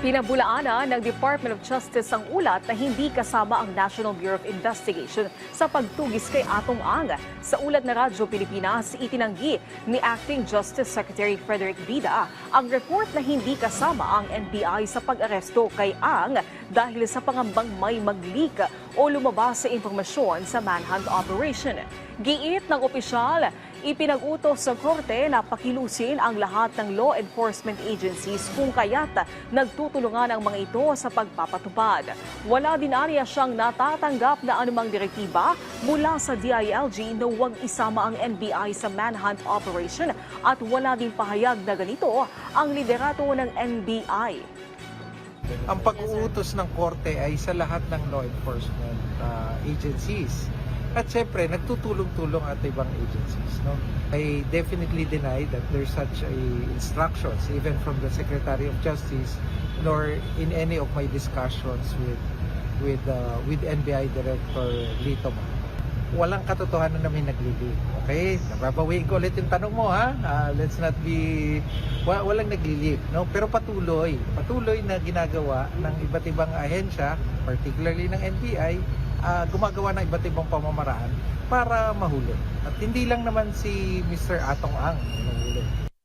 Pinabulaanan ng Department of Justice ang ulat na hindi kasama ang National Bureau of Investigation sa pagtugis kay Atong Ang. Sa ulat na Radyo Pilipinas, itinanggi ni Acting Justice Secretary Frederick Vida ang report na hindi kasama ang NBI sa pag-aresto kay Ang dahil sa pangambang may mag-leak o lumabas sa impormasyon sa manhunt operation. Giit ng opisyal, ipinag-utos ng korte na pakilusin ang lahat ng law enforcement agencies kung kaya't nagtutulungan ang mga ito sa pagpapatupad. Wala din aniya siyang natatanggap na anumang direktiba mula sa DILG na huwag isama ang NBI sa manhunt operation at wala din pahayag na ganito ang liderato ng NBI. Ang pag-uutos ng korte ay sa lahat ng law enforcement agencies. At syempre, nagtutulong-tulong at ibang agencies. No? I definitely deny that there's such instructions, even from the Secretary of Justice, nor in any of my discussions with NBI Director Lito. Walang katotohanan na may nagli-leak. Okay? Nababawiin ko ulit yung tanong mo, ha? Let's not be... Walang nagli-leak. No? Pero patuloy na ginagawa ng iba't ibang ahensya, particularly ng NBI, gumagawa ng iba't ibang pamamaraan para mahuli. At hindi lang naman si Mr. Atong Ang mahuli.